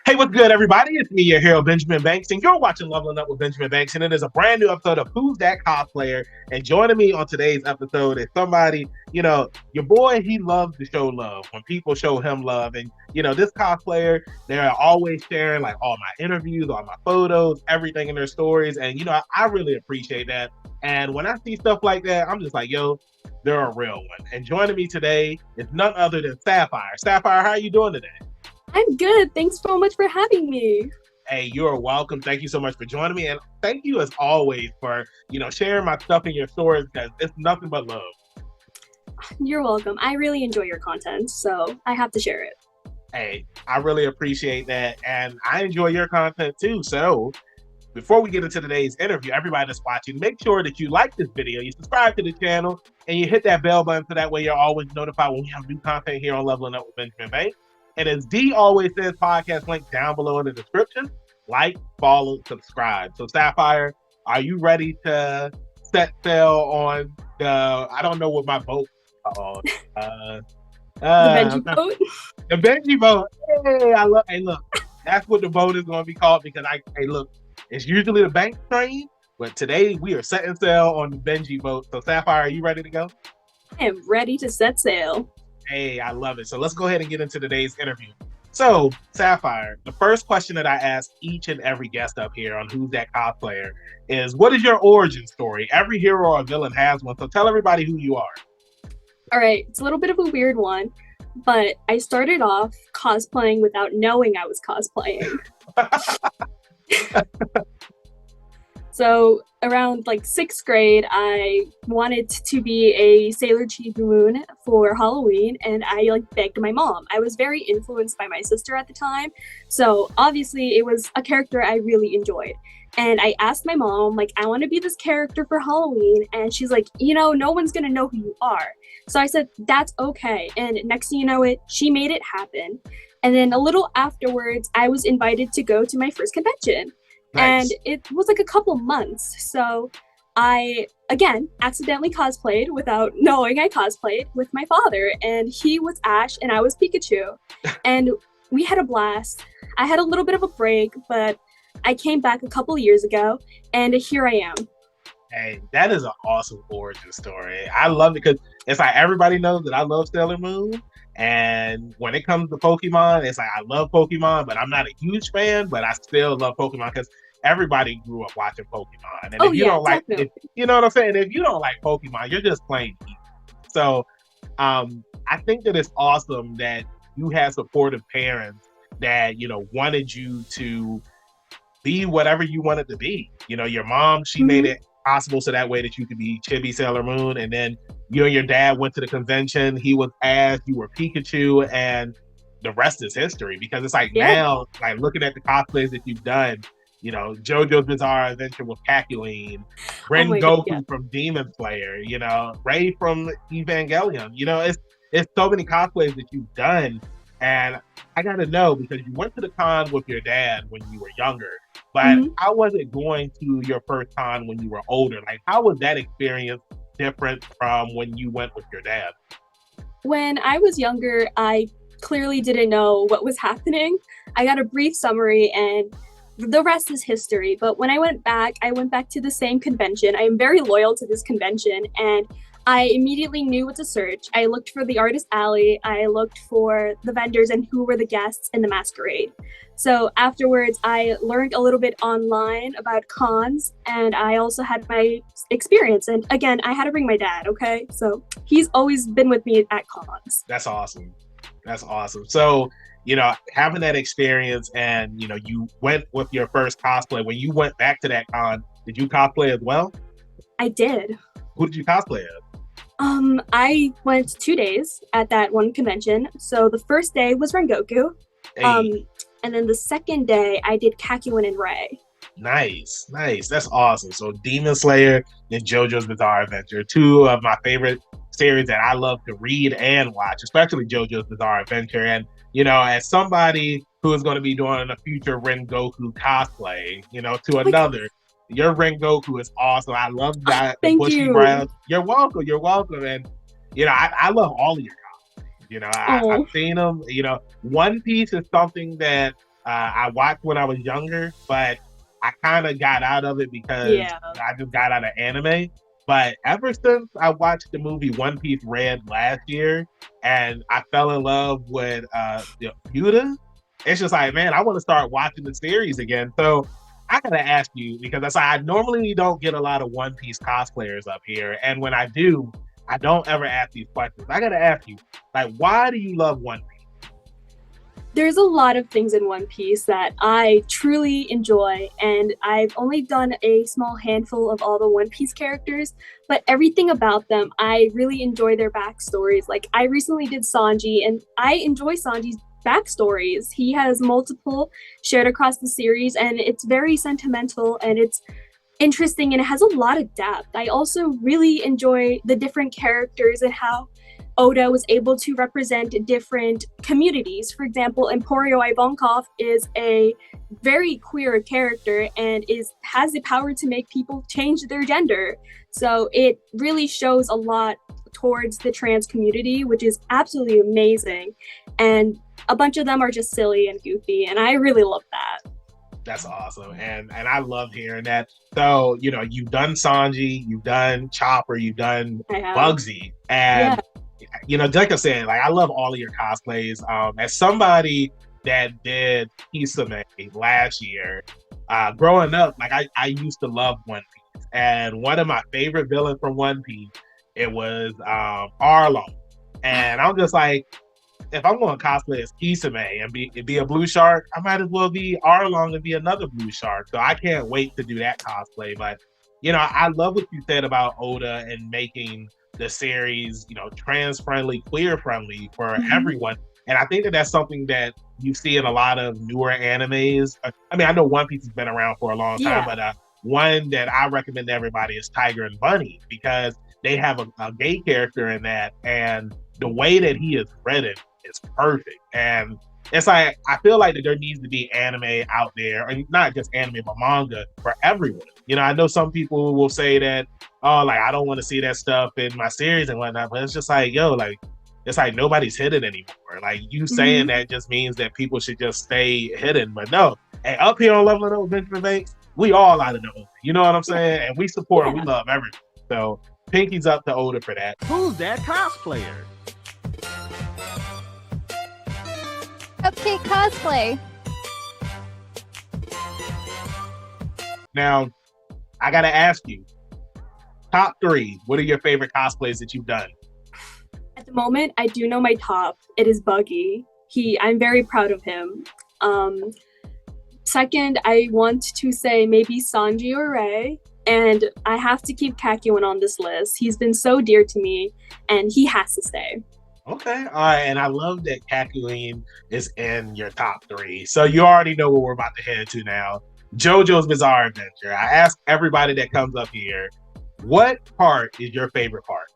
Hey, what's good, everybody? It's me, your hero, Benjamin Banks, and you're watching Leveling Up with Benjamin Banks, and it is a brand new episode of Who's That Cosplayer? And joining me on today's episode is somebody, your boy, he loves to show love when people show him love. And, this cosplayer, they're always sharing, like, all my interviews, all my photos, everything in their stories. And, I really appreciate that. And when I see stuff like that, I'm just like, yo, they're a real one. And joining me today is none other than Sapphire. Sapphire, how are you doing today? I'm good. Thanks so much for having me. Hey, you're welcome. Thank you so much for joining me. And thank you as always for, sharing my stuff in your stories because it's nothing but love. You're welcome. I really enjoy your content, so I have to share it. Hey, I really appreciate that. And I enjoy your content too. So before we get into today's interview, everybody that's watching, make sure that you like this video, you subscribe to the channel, and you hit that bell button so that way you're always notified when we have new content here on Leveling Up with Benjamin Banks. And as D always says, podcast link down below in the description. Like, follow, subscribe. So Sapphire, are you ready to set sail on I don't know what my boat is called. The Benji boat? The Benji boat. Hey, look, that's what the boat is going to be called because it's usually the bank train, but today we are setting sail on the Benji boat. So Sapphire, are you ready to go? I am ready to set sail. Hey, I love it. So let's go ahead and get into today's interview. So, Sapphire, the first question that I ask each and every guest up here on Who's That Cosplayer is, what is your origin story? Every hero or villain has one, so tell everybody who you are. All right, it's a little bit of a weird one, but I started off cosplaying without knowing I was cosplaying. So around like 6th grade, I wanted to be a Sailor Moon for Halloween, and I begged my mom. I was very influenced by my sister at the time, so obviously it was a character I really enjoyed. And I asked my mom, I want to be this character for Halloween, and she's like, no one's gonna know who you are. So I said, that's okay. And next thing you know she made it happen. And then a little afterwards, I was invited to go to my first convention. Nice. And it was a couple months. So I, again, accidentally cosplayed without knowing I cosplayed with my father. And he was Ash and I was Pikachu. And we had a blast. I had a little bit of a break, but I came back a couple years ago and here I am. Hey, that is an awesome origin story. I love it because it's like everybody knows that I love Sailor Moon. And when it comes to Pokemon, it's like I love Pokemon, but I'm not a huge fan, but I still love Pokemon because everybody grew up watching Pokemon. And if you don't like it, you know what I'm saying? If you don't like Pokemon, you're just playing evil. So I think that it's awesome that you had supportive parents that, wanted you to be whatever you wanted to be. Your mom, she made it possible so that way that you could be Chibi Sailor Moon, and then you and your dad went to the convention. He was Ash, you were Pikachu, and the rest is history. Because it's now, looking at the cosplays that you've done, JoJo's Bizarre Adventure with Kakuline, Ren Goku from Demon Slayer, Rey from Evangelion. It's so many cosplays that you've done, and I gotta know because you went to the con with your dad when you were younger. But how was it going to your first con when you were older? How was that experience different from when you went with your dad? When I was younger, I clearly didn't know what was happening. I got a brief summary and the rest is history. But when I went back to the same convention. I am very loyal to this convention, and I immediately knew what to search. I looked for the artist alley, I looked for the vendors and who were the guests in the masquerade. So afterwards, I learned a little bit online about cons, and I also had my experience. And again, I had to bring my dad, okay? So he's always been with me at cons. That's awesome. That's awesome. So, having that experience and, you went with your first cosplay. When you went back to that con, did you cosplay as well? I did. Who did you cosplay as? I went 2 days at that one convention. So the first day was Rengoku. Hey. And then the second day I did Kakuin and Rey. Nice. That's awesome. So Demon Slayer and JoJo's Bizarre Adventure, two of my favorite series that I love to read and watch, especially JoJo's Bizarre Adventure. And, as somebody who is going to be doing a future Rengoku cosplay, to another, your Rengoku is awesome. I love that bushy brows. You're welcome. And, I love all of your cosplays. I've seen them. One Piece is something that I watched when I was younger, but I kind of got out of it because Yeah. I just got out of anime. But ever since I watched the movie One Piece Red last year, and I fell in love with Yuta, it's just like, man, I want to start watching the series again. So I gotta ask you because I normally don't get a lot of One Piece cosplayers up here, and when I do, I don't ever ask these questions. I gotta ask you, like, why do you love One Piece? There's a lot of things in One Piece that I truly enjoy, and I've only done a small handful of all the One Piece characters, but everything about them, I really enjoy their backstories. Like, I recently did Sanji, and I enjoy Sanji's backstories. He has multiple shared across the series, and it's very sentimental and it's interesting and it has a lot of depth. I also really enjoy the different characters and how Oda was able to represent different communities. For example, Emporio Ivankov is a very queer character and has the power to make people change their gender. So it really shows a lot towards the trans community, which is absolutely amazing. And a bunch of them are just silly and goofy, and I really love that. That's awesome, and I love hearing that. So you've done Sanji, you've done Chopper, you've done Bugsy, and like I said, like I love all of your cosplays. As somebody that did Kisame last year, growing up, like I used to love One Piece, and one of my favorite villains from One Piece, it was Arlong, and I'm just like, if I'm going to cosplay as Kisame and be a blue shark, I might as well be Arlong and be another blue shark. So I can't wait to do that cosplay. But I love what you said about Oda and making the series, trans friendly, queer friendly for everyone. And I think that that's something that you see in a lot of newer animes. I mean, I know One Piece has been around for a long time, but one that I recommend to everybody is Tiger and Bunny, because they have a gay character in that, and the way that he is written is perfect. And it's like, I feel like that there needs to be anime out there, and not just anime, but manga for everyone. I know some people will say that, oh, like, I don't want to see that stuff in my series and whatnot, but it's just like, yo, like, it's like nobody's hidden anymore. Like, you saying that just means that people should just stay hidden. But no, and up here on Level Up Benjamin Banks, we all out of the open. You know what I'm saying? And we support, we love everything. So pinkies up to Oda for that. Who's that cosplayer? Cupcake Cosplay. Now, I gotta ask you, top 3, what are your favorite cosplays that you've done? At the moment, I do know my top. It is Buggy. I'm very proud of him. Second, I want to say maybe Sanji or Rei. And I have to keep Kakyoin on this list. He's been so dear to me, and he has to stay. Okay, all right, and I love that Kakyoin is in your top 3. So you already know where we're about to head to now. JoJo's Bizarre Adventure. I ask everybody that comes up here, what part is your favorite part?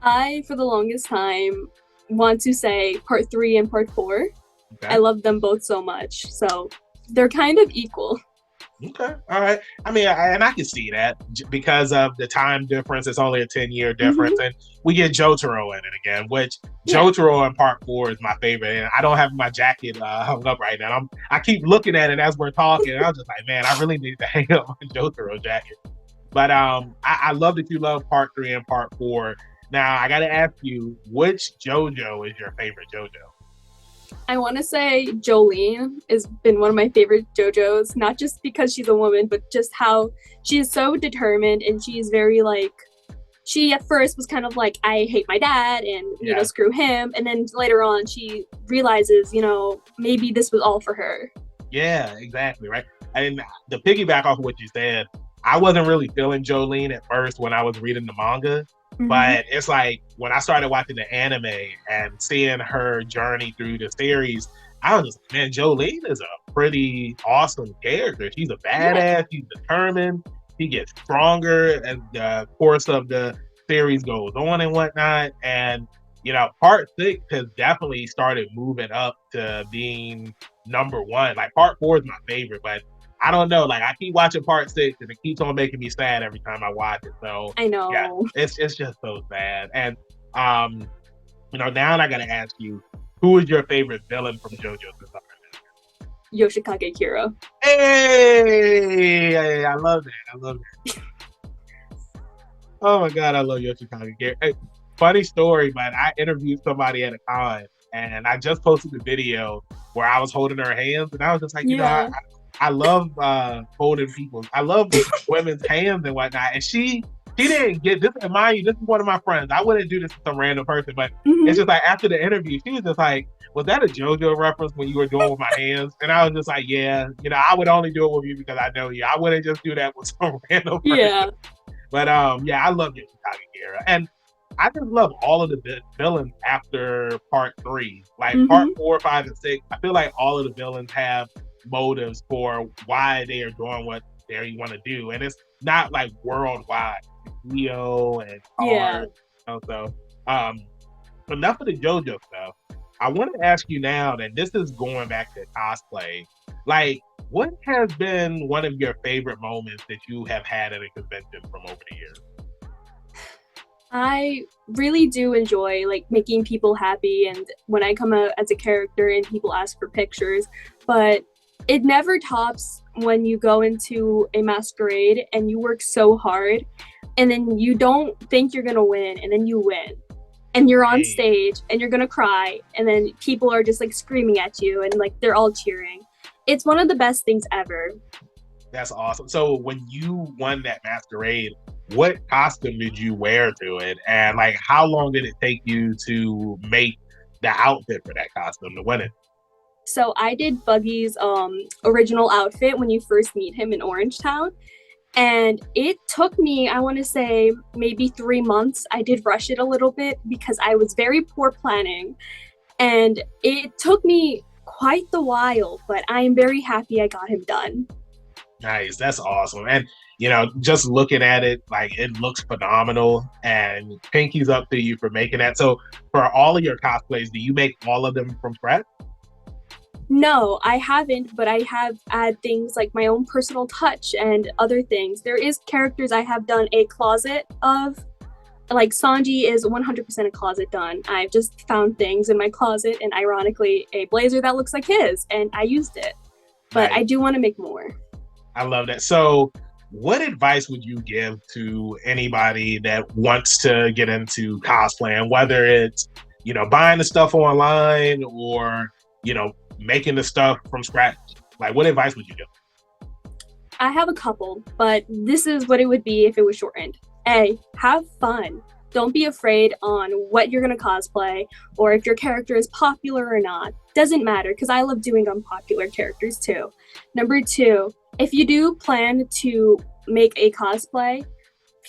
I, for the longest time, want to say part 3 and part 4. Okay. I love them both so much, so they're kind of equal. Okay, all right. I mean, I can see that because of the time difference. It's only a 10-year difference, and we get Jotaro in it again, which Jotaro in part 4 is my favorite. And I don't have my jacket hung up right now. I keep looking at it as we're talking, and I'm just like, man, I really need to hang up my Jotaro jacket. But I love that you love part 3 and part 4. Now, I got to ask you, which JoJo is your favorite JoJo? I want to say Jolene has been one of my favorite JoJos, not just because she's a woman, but just how she is so determined, and she's very like, she at first was kind of like, I hate my dad and, you know, screw him. And then later on she realizes, maybe this was all for her. Yeah, exactly. Right. And to piggyback off of what you said, I wasn't really feeling Jolene at first when I was reading the manga. But it's like when I started watching the anime and seeing her journey through the series, I was just like, man, Jolene is a pretty awesome character. She's a badass. She's determined. She gets stronger as the course of the series goes on and whatnot. And, part 6 has definitely started moving up to being number 1. Like part 4 is my favorite, but I don't know. Like I keep watching part 6 and it keeps on making me sad every time I watch it. So I know. Yeah, it's just so sad. And now I gotta ask you, who is your favorite villain from JoJo's Bizarre Adventure? Yoshikage Kira. Hey, I love that. I love that. Oh my god, I love Yoshikage. Hey, funny story, but I interviewed somebody at a con, and I just posted a video where I was holding her hands, and I was just like, Yeah. I love holding people's, I love women's hands and whatnot. And she didn't get this. And mind you, this is one of my friends. I wouldn't do this to some random person, but it's just like after the interview, she was just like, "Was that a JoJo reference when you were doing with my hands?" And I was just like, "Yeah, I would only do it with you because I know you. I wouldn't just do that with some random person." Yeah. But yeah, I love Yoshikage Kira, and I just love all of the villains after part 3. Like part 4, 5, and 6. I feel like all of the villains have motives for why they are doing what they want to do, and it's not like worldwide. Leo and Yeah. So enough of the JoJo stuff. I want to ask you now that this is going back to cosplay. Like, what has been one of your favorite moments that you have had at a convention from over the years? I really do enjoy like making people happy, and when I come out as a character and people ask for pictures, but it never tops when you go into a masquerade and you work so hard and then you don't think you're gonna win and then you win. And you're on stage and you're gonna cry and then people are just like screaming at you and like they're all cheering. It's one of the best things ever. That's awesome. So when you won that masquerade, what costume did you wear to it? And like how long did it take you to make the outfit for that costume to win it? So I did Buggy's original outfit when you first meet him in Orangetown. And it took me, I want to say, maybe 3 months. I did rush it a little bit because I was very poor planning. And it took me quite the while, but I am very happy I got him done. Nice. That's awesome. And, just looking at it, like it looks phenomenal. And pinky's up to you for making that. So for all of your cosplays, do you make all of them from scratch? No, I haven't, but I have add things like my own personal touch and other things. There is characters I have done a closet of. Like Sanji is 100% a closet done. I've just found things in my closet and ironically a blazer that looks like his and I used it. But nice. I do want to make more. I love that. So what advice would you give to anybody that wants to get into cosplaying, whether it's, buying the stuff online or, making the stuff from scratch? Like, what advice would you give? I have a couple, but this is what it would be if it was shortened. A, have fun. Don't be afraid on what you're going to cosplay or if your character is popular or not. Doesn't matter, because I love doing unpopular characters too. Number 2, if you do plan to make a cosplay,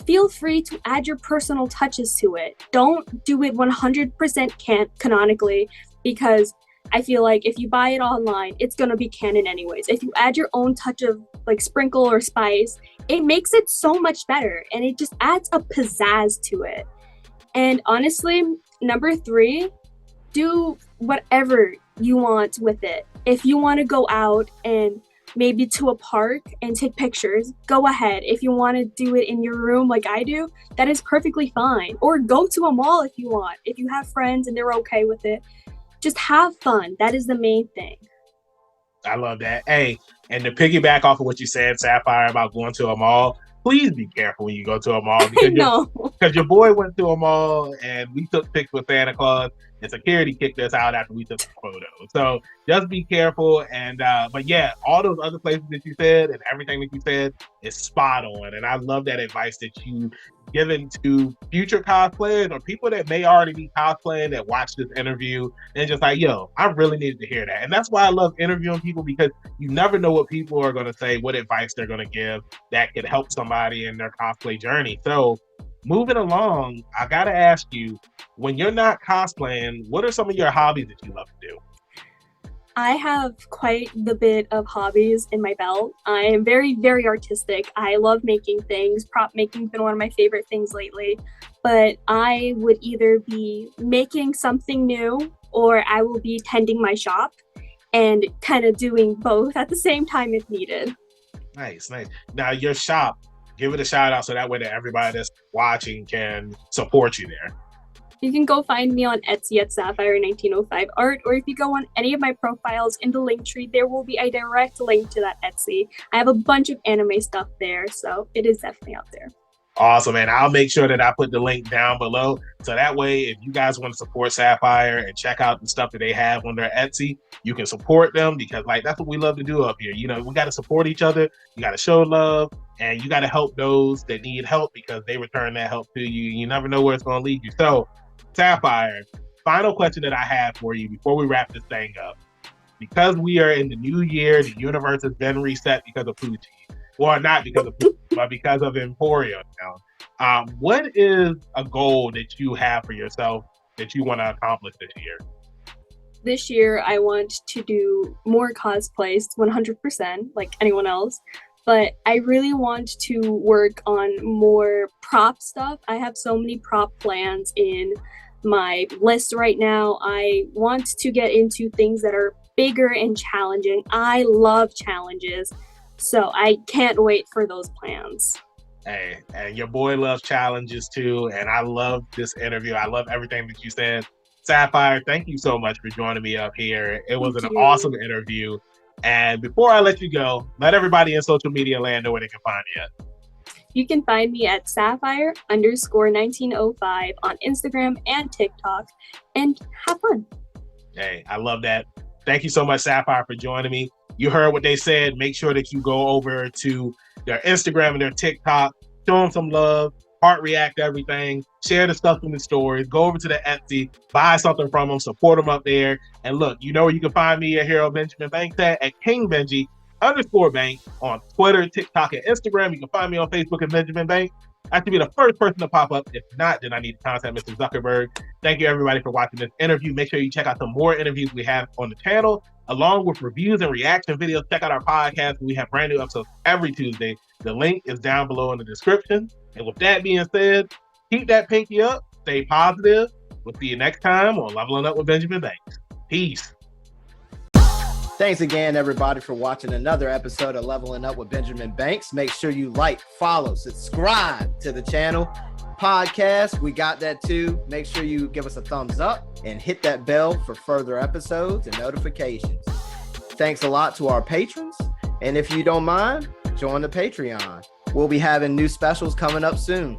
feel free to add your personal touches to it. Don't do it 100% canonically, because I feel like if you buy it online, it's going to be canon anyways. If you add your own touch of like sprinkle or spice, it makes it so much better and it just adds a pizzazz to it. And honestly, number 3, do whatever you want with it. If you want to go out and maybe to a park and take pictures, go ahead. If you want to do it in your room like I do, that is perfectly fine. Or go to a mall if you want. If you have friends and they're okay with it, just have fun. That is the main thing. I love that. Hey, and to piggyback off of what you said, Sapphire, about going to a mall, please be careful when you go to a mall because your boy went to a mall and we took pics with Santa Claus and security kicked us out after we took the photo. So just be careful. And but yeah, all those other places that you said and everything that you said is spot on. And I love that advice that you given to future cosplayers or people that may already be cosplaying that watch this interview and just like, yo, I really needed to hear that. And that's why I love interviewing people, because you never know what people are going to say, what advice they're going to give that could help somebody in their cosplay journey. So moving along, I got to ask you, when you're not cosplaying, what are some of your hobbies that you love to do? I have quite the bit of hobbies in my belt. I am very, very artistic. I love making things. Prop making has been one of my favorite things lately. But I would either be making something new or I will be tending my shop and kind of doing both at the same time if needed. Nice. Now your shop, give it a shout out so that way that everybody that's watching can support you there. You can go find me on Etsy at Sapphire 1905 Art, or if you go on any of my profiles in the link tree, there will be a direct link to that Etsy. I have a bunch of anime stuff there, so it is definitely out there. Awesome, man. I'll make sure that I put the link down below. So that way, if you guys want to support Sapphire and check out the stuff that they have on their Etsy, you can support them because like that's what we love to do up here. You know, we got to support each other. You got to show love and you got to help those that need help because they return that help to you. You never know where it's going to lead you. So Sapphire, final question that I have for you before we wrap this thing up. Because we are in the new year, the universe has been reset because of Fuji. Well, not because of Fuji, but because of Emporium now. What is a goal that you have for yourself that you want to accomplish this year? This year, I want to do more cosplays, 100%, like anyone else. But I really want to work on more prop stuff. I have so many prop plans in my list right now. I want to get into things that are bigger and challenging. I love challenges. So I can't wait for those plans. Hey, and your boy loves challenges too. And I love this interview. I love everything that you said. Sapphire, thank you so much for joining me up here. It was an awesome interview. And before I let you go, let everybody in social media land know where they can find you at. You can find me at Sapphire_1905 on Instagram and TikTok. And have fun. Hey, I love that. Thank you so much, Sapphire, for joining me. You heard what they said. Make sure that you go over to their Instagram and their TikTok. Show them some love. Heart react to everything. Share the stuff in the stories. Go over to the Etsy. Buy something from them. Support them up there. And look, you know where you can find me at Hero Benjamin Banks at KingBenji_Bank on Twitter, TikTok, and Instagram. You can find me on Facebook at Benjamin Banks. I should be the first person to pop up. If not, then I need to contact Mr. Zuckerberg. Thank you, everybody, for watching this interview. Make sure you check out some more interviews we have on the channel, along with reviews and reaction videos. Check out our podcast. We have brand new episodes every Tuesday. The link is down below in the description. And with that being said, keep that pinky up. Stay positive. We'll see you next time on Leveling Up with Benjamin Banks. Peace. Thanks again, everybody, for watching another episode of Leveling Up with Benjamin Banks. Make sure you like, follow, subscribe to the channel. Podcast, we got that too. Make sure you give us a thumbs up and hit that bell for further episodes and notifications. Thanks a lot to our patrons. And if you don't mind, join the Patreon. We'll be having new specials coming up soon.